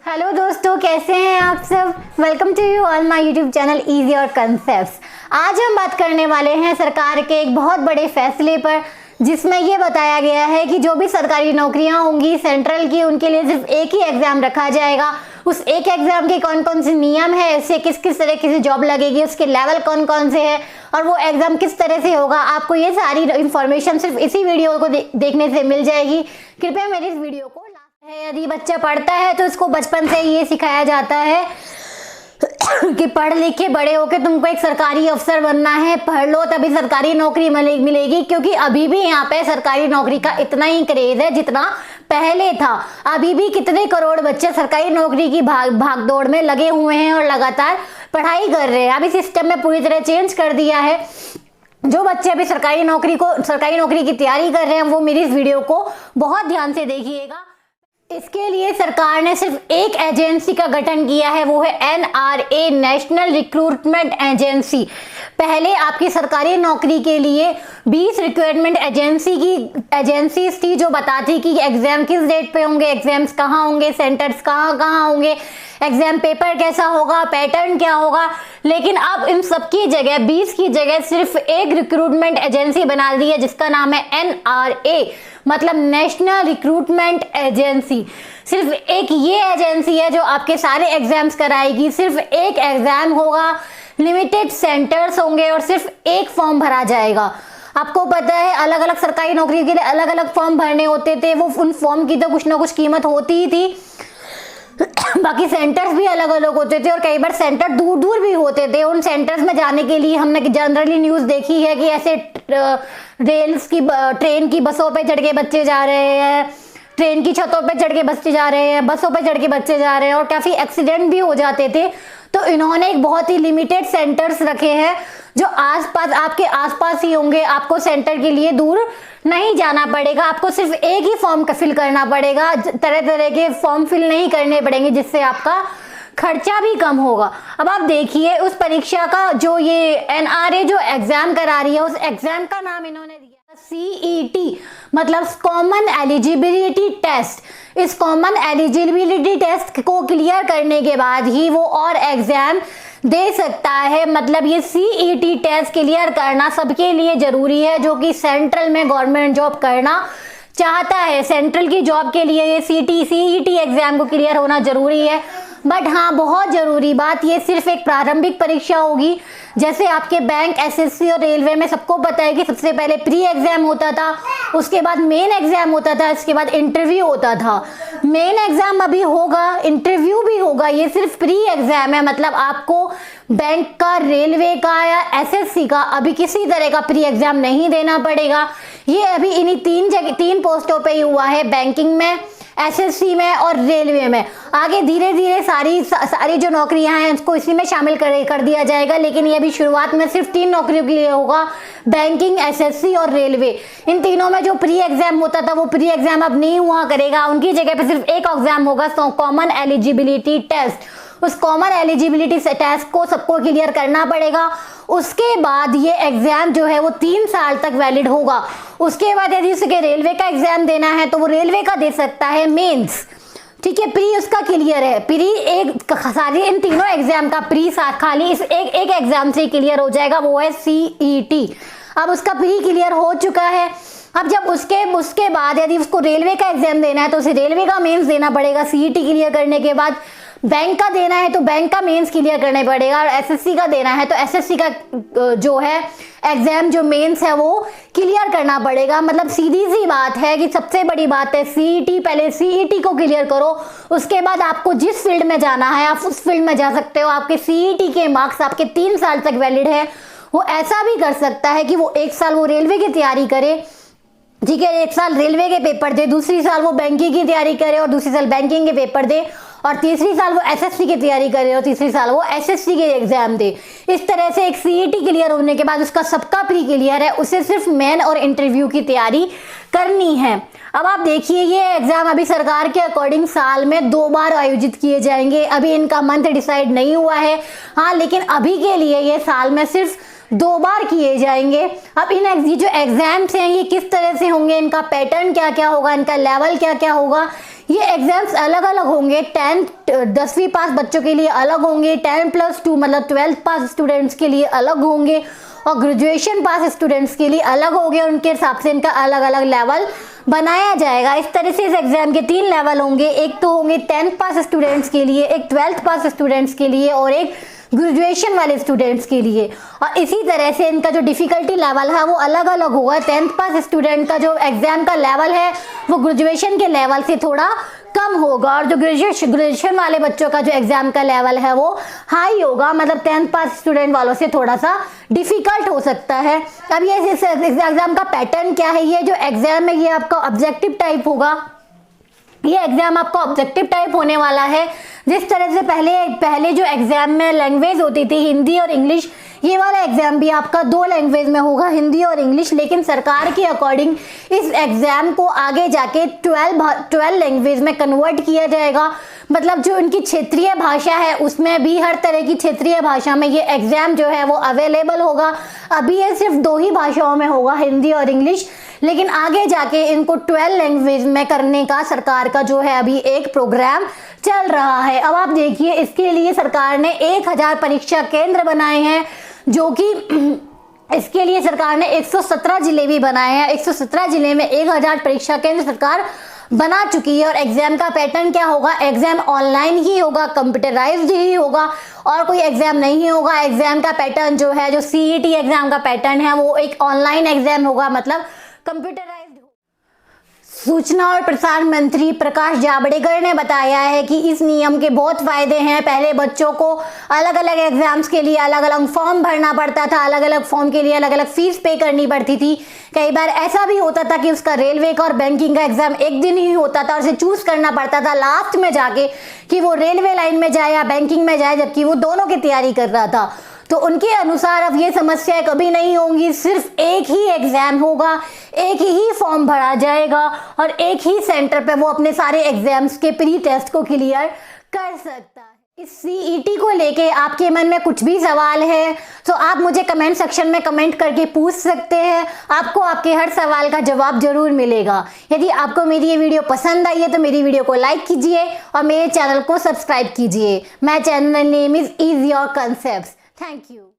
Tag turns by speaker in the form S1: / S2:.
S1: Hello दोस्तों, कैसे हैं आप सब। Welcome to you all my YouTube channel easy और कंसेप्ट्स। आज हम बात करने वाले हैं सरकार के एक बहुत बड़े फैसले पर, जिसमें ये बताया गया है कि जो भी सरकारी नौकरियां होंगी सेंट्रल की, उनके लिए सिर्फ एक ही एग्जाम रखा जाएगा। उस एक एग्जाम के कौन कौन से नियम है, इससे किस किस तरह की जॉब लगेगी, उसके लेवल कौन कौन से हैं और वो एग्जाम किस तरह से होगा, आपको ये सारी इंफॉर्मेशन सिर्फ इसी वीडियो को देखने से मिल जाएगी। कृपया मेरी इस वीडियो को यदि बच्चा पढ़ता है तो इसको बचपन से ये सिखाया जाता है कि पढ़ लिख के बड़े होके तुमको एक सरकारी अफसर बनना है, पढ़ लो तभी सरकारी नौकरी मिलेगी। क्योंकि अभी भी यहाँ पे सरकारी नौकरी का इतना ही क्रेज है जितना पहले था। अभी भी कितने करोड़ बच्चे सरकारी नौकरी की भाग दौड़ में लगे हुए हैं और लगातार पढ़ाई कर रहे हैं। अभी सिस्टम में पूरी तरह चेंज कर दिया है। जो बच्चे अभी सरकारी नौकरी की तैयारी कर रहे हैं वो मेरी इस वीडियो को बहुत ध्यान से देखिएगा। इसके लिए सरकार ने सिर्फ एक एजेंसी का गठन किया है, वो है NRA, नेशनल रिक्रूटमेंट एजेंसी। पहले आपकी सरकारी नौकरी के लिए 20 रिक्रूटमेंट एजेंसीज थी जो बताती कि एग्जाम किस डेट पे होंगे, एग्जाम्स कहाँ होंगे, सेंटर्स कहाँ होंगे, एग्जाम पेपर कैसा होगा, पैटर्न क्या होगा। लेकिन अब इन सब की जगह 20 की जगह सिर्फ एक रिक्रूटमेंट एजेंसी बना दी है जिसका नाम है NRA, मतलब नेशनल रिक्रूटमेंट एजेंसी। सिर्फ एक ये एजेंसी है जो आपके सारे एग्जाम्स कराएगी। सिर्फ एक एग्जाम होगा, लिमिटेड सेंटर्स होंगे और सिर्फ एक फॉर्म भरा जाएगा। आपको पता है अलग अलग सरकारी नौकरी के लिए अलग अलग फॉर्म भरने होते थे, वो उन फॉर्म की तो कुछ ना कुछ कीमत होती ही थी। बाकी सेंटर्स भी अलग अलग होते थे और कई बार सेंटर दूर दूर भी होते थे। उन सेंटर्स में जाने के लिए हमने जनरली न्यूज़ देखी है कि ऐसे ट्रेन की बसों पे चढ़ के बच्चे जा रहे हैं, ट्रेन की छतों पे चढ़ के बच्चे जा रहे हैं, बसों पे चढ़ के बच्चे जा रहे हैं और काफ़ी एक्सीडेंट भी हो जाते थे। तो इन्होंने एक बहुत ही लिमिटेड सेंटर्स रखे हैं जो आसपास आपके आसपास ही होंगे। आपको सेंटर के लिए दूर नहीं जाना पड़ेगा, आपको सिर्फ एक ही फॉर्म फिल करना पड़ेगा। तरह तरह के फॉर्म फिल नहीं करने पड़ेंगे जिससे आपका खर्चा भी कम होगा। अब आप देखिए उस परीक्षा का जो ये NRA जो एग्जाम करा रही है, उस एग्जाम का नाम इन्होंने दिया CET, मतलब कॉमन एलिजिबिलिटी टेस्ट। इस कॉमन एलिजिबिलिटी टेस्ट को क्लियर करने के बाद ही वो और एग्जाम दे सकता है। मतलब ये CET टेस्ट क्लियर करना सबके लिए जरूरी है जो कि सेंट्रल में गवर्नमेंट जॉब करना चाहता है। सेंट्रल की जॉब के लिए ये CET एग्जाम को क्लियर होना जरूरी है। बट हाँ, बहुत जरूरी बात, ये सिर्फ एक प्रारंभिक परीक्षा होगी। जैसे आपके बैंक, SSC और रेलवे में सबको पता है कि सबसे पहले प्री एग्जाम होता था, उसके बाद मेन एग्जाम होता था, इसके बाद इंटरव्यू होता था। मेन एग्जाम अभी होगा, इंटरव्यू भी होगा। ये सिर्फ प्री एग्जाम है, मतलब आपको बैंक का, रेलवे का या SSC का अभी किसी तरह का प्री एग्जाम नहीं देना पड़ेगा। ये अभी इन्हीं तीन पोस्टों पे ही हुआ है, बैंकिंग में, SSC में और रेलवे में। आगे धीरे धीरे सारी जो नौकरियां हैं उसको इसी में शामिल कर दिया जाएगा। लेकिन ये अभी शुरुआत में सिर्फ 3 नौकरियों के लिए होगा, बैंकिंग, SSC और रेलवे। इन तीनों में जो प्री एग्जाम होता था वो प्री एग्जाम अब नहीं हुआ करेगा, उनकी जगह पे सिर्फ एक एग्जाम होगा, कॉमन एलिजिबिलिटी टेस्ट। उस कॉमन एलिजिबिलिटी टेस्ट को सबको क्लियर करना पड़ेगा। उसके बाद ये एग्जाम जो है वो 3 साल तक वैलिड होगा। उसके बाद यदि उसके रेलवे का एग्जाम देना है तो वो रेलवे का दे सकता है, मेंस। ठीक है, प्री उसका क्लियर है। प्री सारी इन तीनों एग्जाम का प्री खाली इस एक एग्जाम से क्लियर हो जाएगा, वो है CET। अब उसका प्री क्लियर हो चुका है। अब जब उसके बाद यदि उसको रेलवे का एग्जाम देना है तो उसे रेलवे का मेंस देना पड़ेगा। CET क्लियर करने के बाद बैंक का देना है तो बैंक का मेंस क्लियर करना पड़ेगा, और SSC का देना है तो SSC का जो है एग्जाम, जो मेंस है वो क्लियर करना पड़ेगा। मतलब सीधी सी बात है कि सबसे बड़ी बात है CET, पहले CET को क्लियर करो, उसके बाद आपको जिस फील्ड में जाना है आप उस फील्ड में जा सकते हो। आपके CET के मार्क्स आपके 3 साल तक वैलिड है। वो ऐसा भी कर सकता है कि वो 1 साल वो रेलवे की तैयारी करे, ठीक है, 1 साल रेलवे के पेपर दे, दूसरी साल वो बैंकिंग की तैयारी करे और दूसरी साल बैंकिंग के पेपर दे, और तीसरी साल वो SSC की तैयारी करे और तीसरी साल वो SSC के एग्जाम दे। इस तरह से एक CET क्लियर होने के बाद उसका सबका प्री क्लियर है, उसे सिर्फ मेन और इंटरव्यू की तैयारी करनी है। अब आप देखिए ये एग्जाम अभी सरकार के अकॉर्डिंग साल में 2 बार आयोजित किए जाएंगे। अभी इनका मंथ डिसाइड नहीं हुआ है, हाँ, लेकिन अभी के लिए ये साल में सिर्फ 2 बार किए जाएंगे। अब ये जो एग्जाम्स हैं ये किस तरह से होंगे, इनका पैटर्न क्या क्या होगा, इनका लेवल क्या क्या होगा, ये एग्जाम्स अलग अलग होंगे। 10वीं पास बच्चों के लिए अलग होंगे, 10+2 मतलब 12th पास स्टूडेंट्स के लिए अलग होंगे, और ग्रेजुएशन पास स्टूडेंट्स के लिए अलग होंगे। उनके हिसाब से इनका अलग अलग लेवल बनाया जाएगा। इस तरह से इस एग्जाम के 3 लेवल होंगे। एक तो होंगे 10th पास स्टूडेंट्स के लिए, एक 12th पास स्टूडेंट्स के लिए, और एक ग्रेजुएशन वाले स्टूडेंट्स के लिए। और इसी तरह से इनका जो डिफिकल्टी लेवल है वो अलग अलग होगा। 10th पास स्टूडेंट का जो एग्जाम का लेवल है वो ग्रेजुएशन के लेवल से थोड़ा कम होगा, और जो ग्रेजुएशन वाले बच्चों का जो एग्जाम का लेवल है वो हाई होगा, मतलब 10th पास स्टूडेंट वालों से थोड़ा सा डिफिकल्ट हो सकता है। अब ये इस एग्जाम का पैटर्न क्या है, ये जो एग्जाम है ये आपका ऑब्जेक्टिव टाइप होगा। ये एग्जाम आपका ऑब्जेक्टिव टाइप होने वाला है। जिस तरह से पहले जो एग्जाम में लैंग्वेज होती थी हिंदी और इंग्लिश, ये वाला एग्जाम भी आपका 2 लैंग्वेज में होगा, हिंदी और इंग्लिश। लेकिन सरकार के अकॉर्डिंग इस एग्जाम को आगे जाके 12 लैंग्वेज में कन्वर्ट किया जाएगा। मतलब जो इनकी क्षेत्रीय भाषा है उसमें भी हर तरह की क्षेत्रीय भाषा में ये एग्जाम जो है वो अवेलेबल होगा। अभी ये सिर्फ 2 ही भाषाओं में होगा, हिंदी और इंग्लिश, लेकिन आगे जाके इनको 12 लैंग्वेज में करने का सरकार का जो है अभी एक प्रोग्राम चल रहा है। अब आप देखिए, इसके लिए सरकार ने 1000 परीक्षा केंद्र बनाए हैं, जो कि इसके लिए सरकार ने 117 जिले भी बनाए हैं। 117 जिले में 1000 परीक्षा केंद्र सरकार बना चुकी है। और एग्जाम का पैटर्न क्या होगा, एग्जाम ऑनलाइन ही होगा, कंप्यूटराइज्ड ही होगा, और कोई एग्जाम नहीं होगा। एग्जाम का पैटर्न जो है, जो CET एग्जाम का पैटर्न है, वो एक ऑनलाइन एग्जाम होगा, मतलब कंप्यूटराइज्ड। सूचना और प्रसारण मंत्री प्रकाश जावड़ेकर ने बताया है कि इस नियम के बहुत फायदे हैं। पहले बच्चों को अलग अलग एग्जाम्स के लिए अलग अलग फॉर्म भरना पड़ता था, अलग अलग फॉर्म के लिए अलग अलग फीस पे करनी पड़ती थी। कई बार ऐसा भी होता था कि उसका रेलवे का और बैंकिंग का एग्जाम एक दिन ही होता था, और उसे चूज करना पड़ता था लास्ट में जाके कि वो रेलवे लाइन में जाए या बैंकिंग में जाए, जबकि वो दोनों की तैयारी कर रहा था। तो उनके अनुसार अब ये समस्या कभी नहीं होंगी, सिर्फ एक ही एग्जाम होगा, एक ही फॉर्म भरा जाएगा, और एक ही सेंटर पे वो अपने सारे एग्जाम्स के प्री टेस्ट को क्लियर कर सकता है। इस CET को लेके आपके मन में कुछ भी सवाल है तो आप मुझे कमेंट सेक्शन में कमेंट करके पूछ सकते हैं। आपको आपके हर सवाल का जवाब जरूर मिलेगा। यदि आपको मेरी ये वीडियो पसंद आई है तो मेरी वीडियो को लाइक कीजिए और मेरे चैनल को सब्सक्राइब कीजिए। My channel name is your concepts. Thank you.